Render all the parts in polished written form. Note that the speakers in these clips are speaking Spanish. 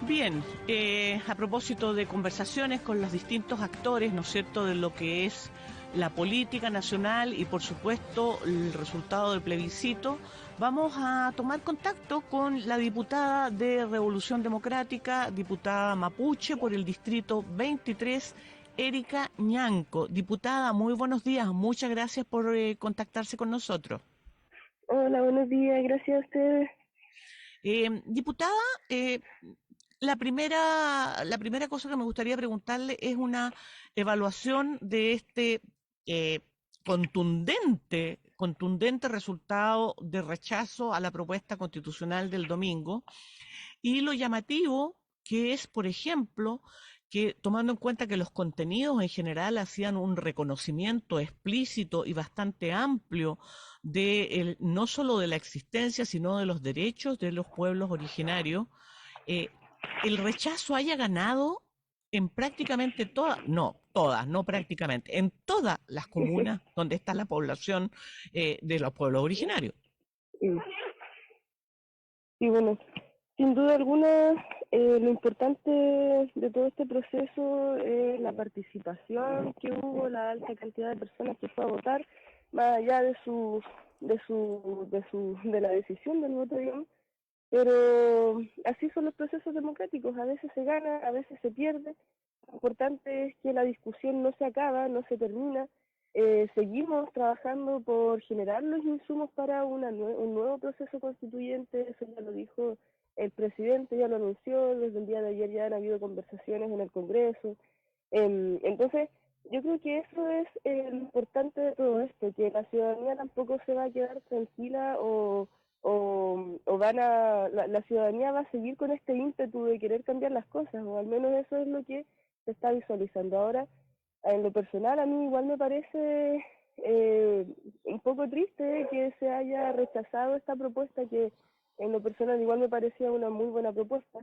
Bien, a propósito de conversaciones con los distintos actores, ¿no es cierto?, de lo que es la política nacional y, por supuesto, el resultado del plebiscito, vamos a tomar contacto con la diputada de Revolución Democrática, diputada mapuche por el distrito 23, Erika Ñanco. Diputada, muy buenos días, muchas gracias por contactarse con nosotros. Hola, buenos días, gracias a ustedes. Diputada, la primera cosa que me gustaría preguntarle es una evaluación de este eh, contundente resultado de rechazo a la propuesta constitucional del domingo y lo llamativo que es, por ejemplo, que tomando en cuenta que los contenidos en general hacían un reconocimiento explícito y bastante amplio no solo de la existencia, sino de los derechos de los pueblos originarios, eh, el rechazo haya ganado en prácticamente todas, no prácticamente, en todas las comunas donde está la población de los pueblos originarios. Y, y bueno, sin duda alguna, lo importante de todo este proceso es la participación que hubo, la alta cantidad de personas que fue a votar, más allá de la decisión del voto, digamos. Pero así son los procesos democráticos, a veces se gana, a veces se pierde. Lo importante es que la discusión no se acaba, no se termina. Seguimos trabajando por generar los insumos para un nuevo proceso constituyente, eso ya lo dijo el presidente, ya lo anunció, desde el día de ayer ya han habido conversaciones en el Congreso. Entonces, yo creo que eso es lo importante de todo esto, que la ciudadanía tampoco se va a quedar tranquila la ciudadanía va a seguir con este ímpetu de querer cambiar las cosas, o al menos eso es lo que se está visualizando ahora. En lo personal, a mí igual me parece un poco triste que se haya rechazado esta propuesta, que en lo personal igual me parecía una muy buena propuesta,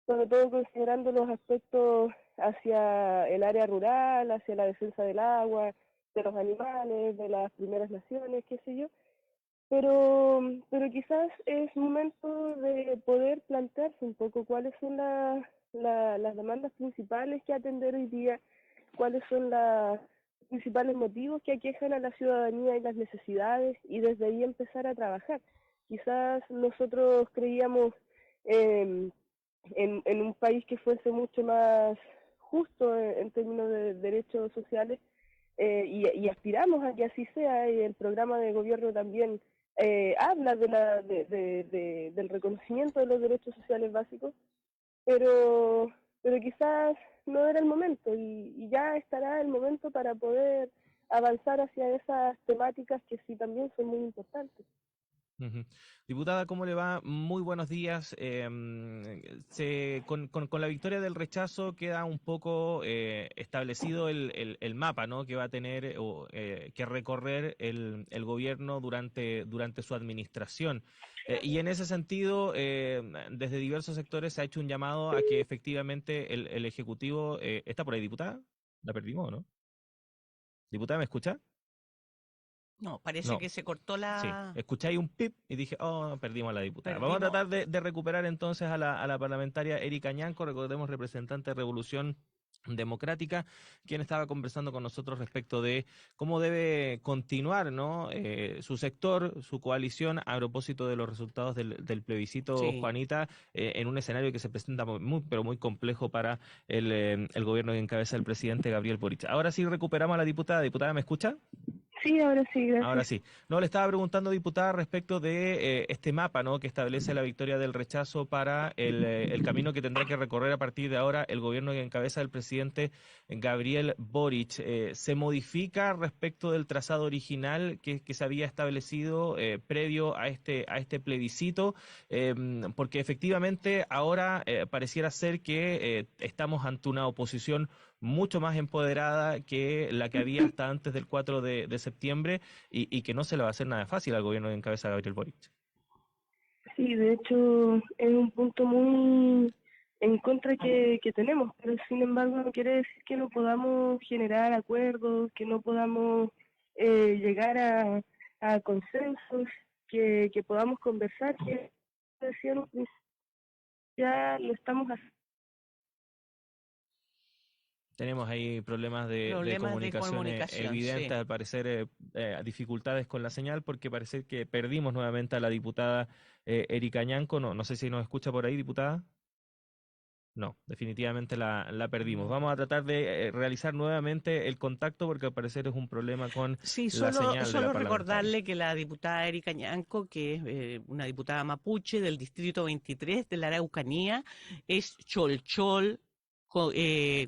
sobre todo considerando los aspectos hacia el área rural, hacia la defensa del agua, de los animales, de las primeras naciones, qué sé yo. Pero quizás es momento de poder plantearse un poco cuáles son las demandas principales que atender hoy día, cuáles son los principales motivos que aquejan a la ciudadanía y las necesidades, y desde ahí empezar a trabajar. Quizás nosotros creíamos eh, en un país que fuese mucho más justo en términos de derechos sociales, y aspiramos a que así sea, y el programa de gobierno también habla del reconocimiento de los derechos sociales básicos, pero, pero quizás no era el momento, y ya estará el momento para poder avanzar hacia esas temáticas que sí también son muy importantes. Ujú. Diputada, ¿cómo le va? Muy buenos días. Con la victoria del rechazo queda un poco establecido el mapa, ¿no?, que va a tener que recorrer el gobierno durante su administración. Y en ese sentido, desde diversos sectores se ha hecho un llamado a que efectivamente el Ejecutivo... ¿está por ahí, diputada? ¿La perdimos o no? ¿Diputada, me escucha? No, parece No. que se cortó Sí, la... escuché ahí un pip y dije, oh, perdimos a la diputada. Vamos a Perdimos. tratar de recuperar entonces a la parlamentaria Erika Ñanco, recordemos representante de Revolución Democrática, quien estaba conversando con nosotros respecto de cómo debe continuar, ¿no?, su sector, su coalición, a propósito de los resultados del plebiscito, Sí. Juanita, en un escenario que se presenta pero muy complejo para el gobierno que encabeza el presidente Gabriel Boric. Ahora sí recuperamos a la diputada. Diputada, ¿me escucha? Sí, ahora sí, Ahora gracias. sí. No, le estaba preguntando, diputada, respecto de este mapa, ¿no?, que establece la victoria del rechazo para el camino que tendrá que recorrer a partir de ahora el gobierno que encabeza el presidente Gabriel Boric. ¿Se modifica respecto del trazado original que se había establecido previo a este plebiscito? Porque efectivamente ahora pareciera ser que estamos ante una oposición mucho más empoderada que la que había hasta antes del 4 de septiembre, y que no se le va a hacer nada fácil al gobierno que encabeza Gabriel Boric. Sí, de hecho es un punto muy en contra que tenemos, pero sin embargo no quiere decir que no podamos generar acuerdos, que no podamos llegar a consensos, que podamos conversar, que decía, ya lo estamos haciendo. Tenemos ahí problemas de Problemas de comunicación comunicación, evidentes, sí. al parecer dificultades con la señal, porque parece que perdimos nuevamente a la diputada Erika Ñanco. No, no sé si nos escucha por ahí, diputada. No, definitivamente la perdimos. No. Vamos a tratar de realizar nuevamente el contacto porque al parecer es un problema con Sí, la señal de la solo parlamentaria. recordarle que la diputada Erika Ñanco, que es una diputada mapuche del distrito 23 de la Araucanía, es Cholchol,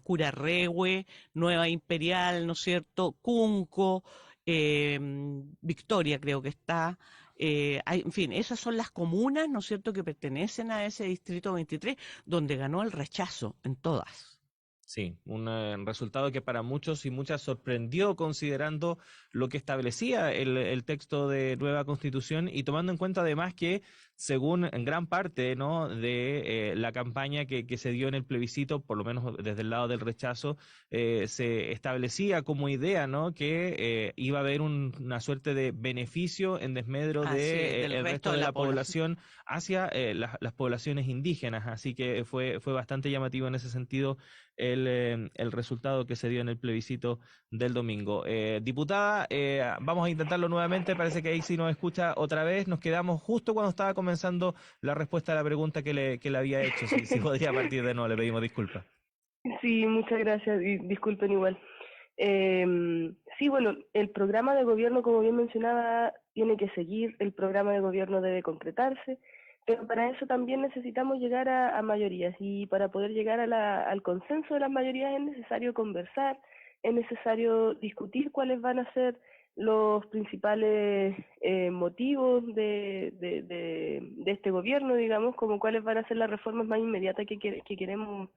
Curarrehue, Nueva Imperial, ¿no es cierto? Cunco, Victoria creo que está. En fin, esas son las comunas, ¿no es cierto?, que pertenecen a ese distrito 23, donde ganó el rechazo en todas. Sí, un resultado que para muchos y muchas sorprendió considerando lo que establecía el texto de nueva constitución y tomando en cuenta además que según en gran parte, ¿no?, de la campaña que se dio en el plebiscito, por lo menos desde el lado del rechazo, se establecía como idea, ¿no?, que iba a haber una suerte de beneficio en desmedro Así es, de del el resto resto de de la la población. población hacia las poblaciones indígenas, así que fue bastante llamativo en ese sentido el resultado que se dio en el plebiscito del domingo. Diputada, vamos a intentarlo nuevamente, parece que ahí sí nos escucha otra vez, nos quedamos justo cuando estaba comenzando la respuesta a la pregunta que le había hecho, si podría partir de nuevo, le pedimos disculpas. Sí, muchas gracias y disculpen igual. Sí, bueno, el programa de gobierno, como bien mencionaba, tiene que seguir, el programa de gobierno debe concretarse, pero para eso también necesitamos llegar a mayorías y para poder llegar al consenso de las mayorías es necesario conversar, es necesario discutir cuáles van a ser los principales motivos de este gobierno, digamos, como cuáles van a ser las reformas más inmediatas que queremos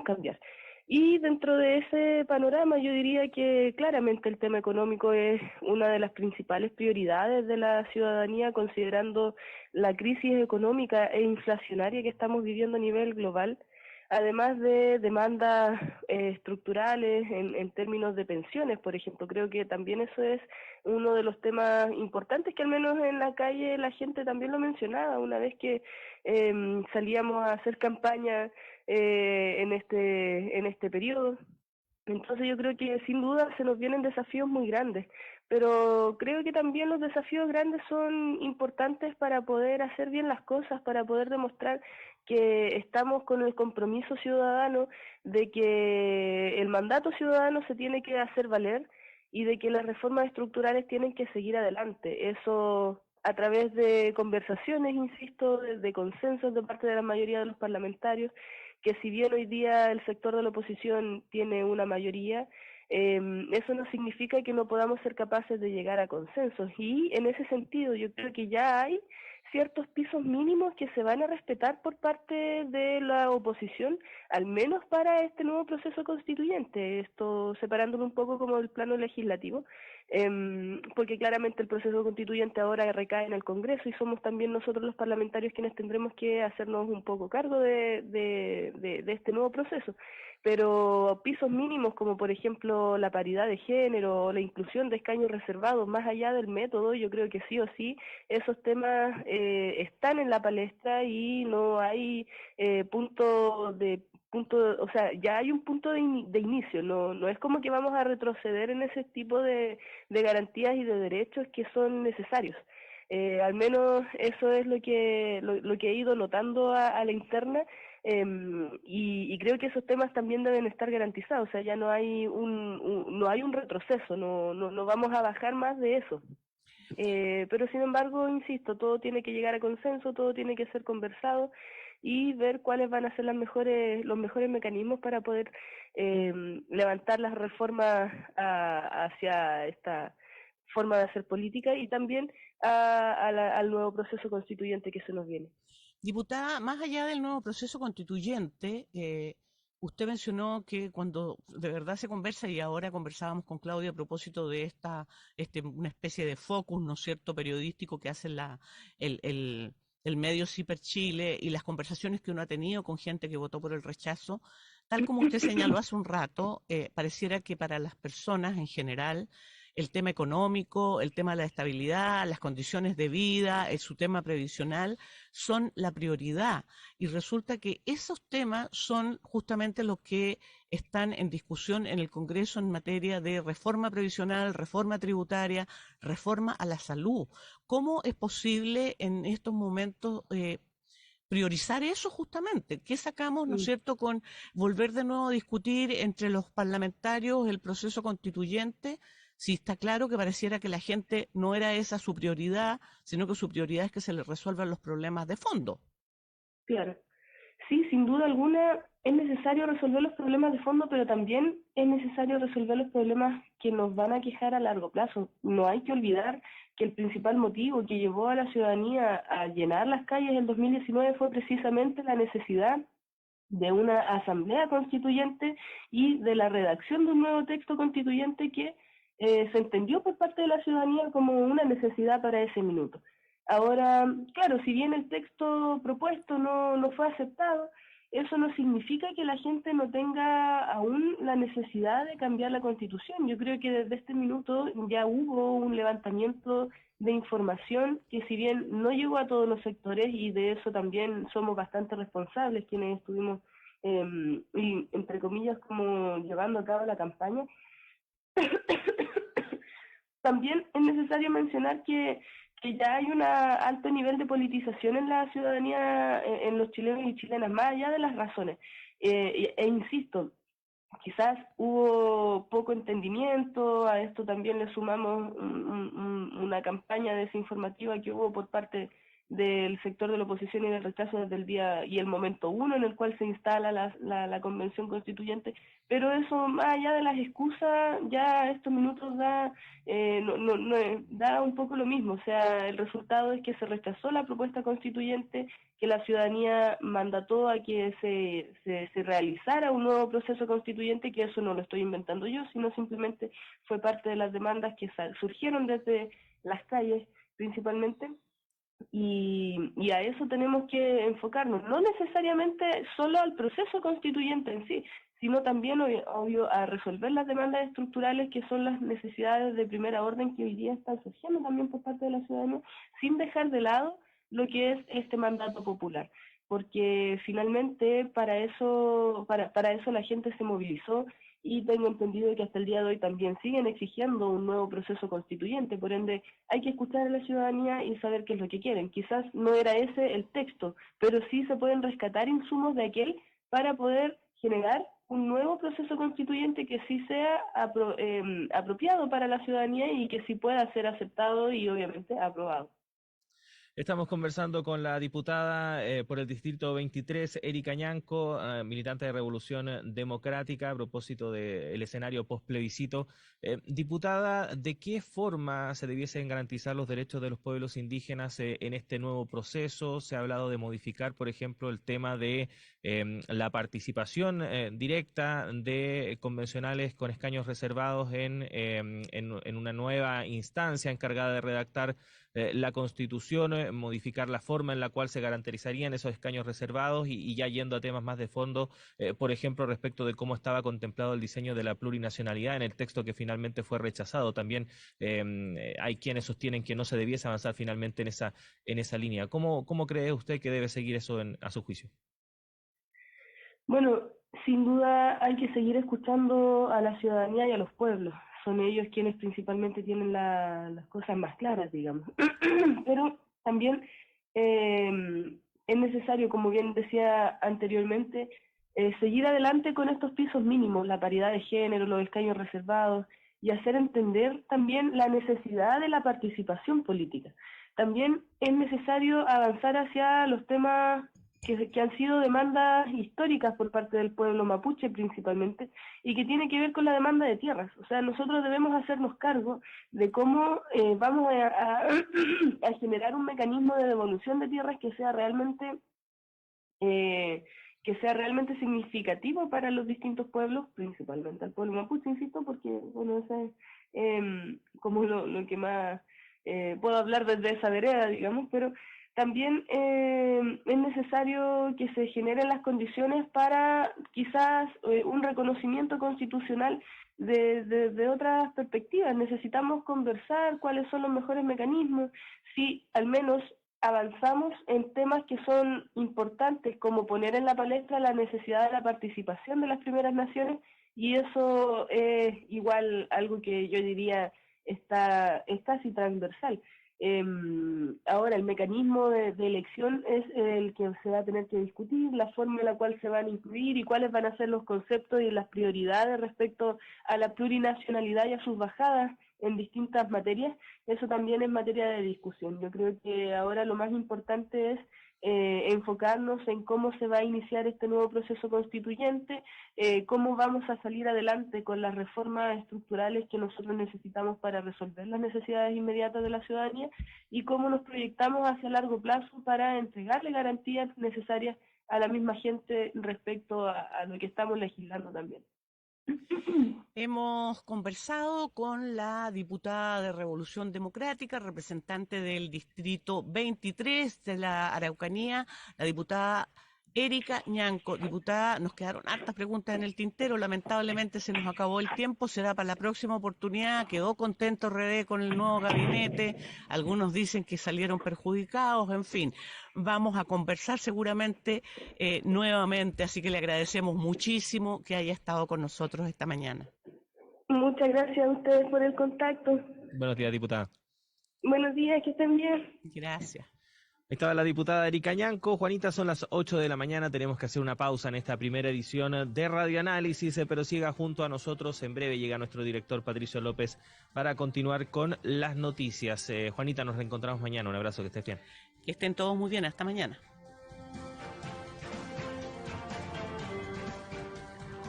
cambiar. Y dentro de ese panorama yo diría que claramente el tema económico es una de las principales prioridades de la ciudadanía, considerando la crisis económica e inflacionaria que estamos viviendo a nivel global, además de demandas estructurales en términos de pensiones, por ejemplo. Creo que también eso es uno de los temas importantes que al menos en la calle la gente también lo mencionaba una vez que salíamos a hacer campaña en este periodo. Entonces yo creo que sin duda se nos vienen desafíos muy grandes, pero creo que también los desafíos grandes son importantes para poder hacer bien las cosas, para poder demostrar que estamos con el compromiso ciudadano de que el mandato ciudadano se tiene que hacer valer y de que las reformas estructurales tienen que seguir adelante. Eso a través de conversaciones, insisto, de consensos de parte de la mayoría de los parlamentarios, que si bien hoy día el sector de la oposición tiene una mayoría, eso no significa que no podamos ser capaces de llegar a consensos. Y en ese sentido yo creo que ya hay ciertos pisos mínimos que se van a respetar por parte de la oposición, al menos para este nuevo proceso constituyente, esto separándolo un poco como del plano legislativo, porque claramente el proceso constituyente ahora recae en el Congreso y somos también nosotros los parlamentarios quienes tendremos que hacernos un poco cargo de este nuevo proceso. Pero pisos mínimos como por ejemplo la paridad de género o la inclusión de escaños reservados, más allá del método, yo creo que sí o sí esos temas están en la palestra y no hay o sea, ya hay un punto de inicio, no es como que vamos a retroceder en ese tipo de garantías y de derechos que son necesarios. Al menos eso es lo que he ido notando a la interna, y creo que esos temas también deben estar garantizados, o sea, ya no hay no hay un retroceso, no vamos a bajar más de eso. Pero sin embargo, insisto, todo tiene que llegar a consenso, todo tiene que ser conversado y ver cuáles van a ser los mejores mecanismos para poder levantar las reformas hacia esta forma de hacer política y también al nuevo proceso constituyente que se nos viene. Diputada, más allá del nuevo proceso constituyente, usted mencionó que cuando de verdad se conversa, y ahora conversábamos con Claudia a propósito de una especie de focus, ¿no es cierto?, periodístico que hace el medio Ciper Chile y las conversaciones que uno ha tenido con gente que votó por el rechazo, tal como usted señaló hace un rato, pareciera que para las personas en general el tema económico, el tema de la estabilidad, las condiciones de vida, su tema previsional, son la prioridad. Y resulta que esos temas son justamente los que están en discusión en el Congreso en materia de reforma previsional, reforma tributaria, reforma a la salud. ¿Cómo es posible en estos momentos priorizar eso justamente? ¿Qué sacamos, no es Mm. cierto, con volver de nuevo a discutir entre los parlamentarios el proceso constituyente? Si está claro que pareciera que la gente no era esa su prioridad, sino que su prioridad es que se les resuelvan los problemas de fondo. Claro. Sí, sin duda alguna es necesario resolver los problemas de fondo, pero también es necesario resolver los problemas que nos van a quejar a largo plazo. No hay que olvidar que el principal motivo que llevó a la ciudadanía a llenar las calles en 2019 fue precisamente la necesidad de una asamblea constituyente y de la redacción de un nuevo texto constituyente que se entendió por parte de la ciudadanía como una necesidad para ese minuto. Ahora, claro, si bien el texto propuesto no fue aceptado, eso no significa que la gente no tenga aún la necesidad de cambiar la Constitución. Yo creo que desde este minuto ya hubo un levantamiento de información que, si bien no llegó a todos los sectores, y de eso también somos bastante responsables quienes estuvimos, y, entre comillas, como llevando a cabo la campaña, también es necesario mencionar que ya hay un alto nivel de politización en la ciudadanía, en los chilenos y chilenas, más allá de las razones. Insisto, quizás hubo poco entendimiento, a esto también le sumamos una campaña desinformativa que hubo por parte del sector de la oposición y del rechazo desde el día y el momento uno en el cual se instala la convención constituyente, pero eso, más allá de las excusas, ya a estos minutos da un poco lo mismo. O sea, el resultado es que se rechazó la propuesta constituyente, que la ciudadanía mandató a que se realizara un nuevo proceso constituyente, que eso no lo estoy inventando yo, sino simplemente fue parte de las demandas que surgieron desde las calles principalmente, y a eso tenemos que enfocarnos, no necesariamente solo al proceso constituyente en sí, sino también, obvio, a resolver las demandas estructurales, que son las necesidades de primera orden que hoy día están surgiendo también por parte de la ciudadanía, sin dejar de lado lo que es este mandato popular, porque finalmente para eso la gente se movilizó, y tengo entendido que hasta el día de hoy también siguen exigiendo un nuevo proceso constituyente. Por ende, hay que escuchar a la ciudadanía y saber qué es lo que quieren. Quizás no era ese el texto, pero sí se pueden rescatar insumos de aquel para poder generar un nuevo proceso constituyente que sí sea apropiado para la ciudadanía y que sí pueda ser aceptado y obviamente aprobado. Estamos conversando con la diputada por el Distrito 23, Erika Ñanco, militante de Revolución Democrática, a propósito del escenario post-plebiscito. Diputada, ¿de qué forma se debiesen garantizar los derechos de los pueblos indígenas en este nuevo proceso? Se ha hablado de modificar, por ejemplo, el tema de la participación directa de convencionales con escaños reservados en una nueva instancia encargada de redactar la Constitución, modificar la forma en la cual se garantizarían esos escaños reservados y ya yendo a temas más de fondo, por ejemplo, respecto de cómo estaba contemplado el diseño de la plurinacionalidad en el texto que finalmente fue rechazado. También hay quienes sostienen que no se debiese avanzar finalmente en esa línea. ¿Cómo cree usted que debe seguir eso a su juicio? Bueno, sin duda hay que seguir escuchando a la ciudadanía y a los pueblos. Son ellos quienes principalmente tienen las cosas más claras, digamos. Pero también es necesario, como bien decía anteriormente, seguir adelante con estos pisos mínimos, la paridad de género, los escaños reservados, y hacer entender también la necesidad de la participación política. También es necesario avanzar hacia los temas que han sido demandas históricas por parte del pueblo mapuche principalmente, y que tiene que ver con la demanda de tierras. O sea, nosotros debemos hacernos cargo de cómo vamos a generar un mecanismo de devolución de tierras eh, que sea realmente significativo para los distintos pueblos, principalmente al pueblo mapuche, insisto, porque bueno, eso es como lo que más puedo hablar desde esa vereda, digamos, pero también es necesario que se generen las condiciones para quizás un reconocimiento constitucional de otras perspectivas. Necesitamos conversar cuáles son los mejores mecanismos, si al menos avanzamos en temas que son importantes, como poner en la palestra la necesidad de la participación de las primeras naciones, y eso es igual algo que yo diría es casi transversal. Ahora, el mecanismo de elección es el que se va a tener que discutir, la forma en la cual se van a incluir y cuáles van a ser los conceptos y las prioridades respecto a la plurinacionalidad y a sus bajadas en distintas materias. Eso también es materia de discusión. Yo creo que ahora lo más importante es enfocarnos en cómo se va a iniciar este nuevo proceso constituyente, cómo vamos a salir adelante con las reformas estructurales que nosotros necesitamos para resolver las necesidades inmediatas de la ciudadanía, y cómo nos proyectamos hacia largo plazo para entregarle garantías necesarias a la misma gente respecto a lo que estamos legislando también. Hemos conversado con la diputada de Revolución Democrática, representante del Distrito 23 de la Araucanía, la diputada Erika Ñanco. Diputada, nos quedaron hartas preguntas en el tintero, lamentablemente se nos acabó el tiempo, será para la próxima oportunidad. Quedó contento RD con el nuevo gabinete, algunos dicen que salieron perjudicados, en fin, vamos a conversar seguramente nuevamente, así que le agradecemos muchísimo que haya estado con nosotros esta mañana. Muchas gracias a ustedes por el contacto. Buenos días, diputada. Buenos días, que estén bien. Gracias. Estaba la diputada Erika Ñanco. Juanita, son las 8 de la mañana, tenemos que hacer una pausa en esta primera edición de Radio Análisis, pero siga junto a nosotros, en breve llega nuestro director Patricio López para continuar con las noticias. Juanita, nos reencontramos mañana, un abrazo, que estés bien. Que estén todos muy bien, hasta mañana.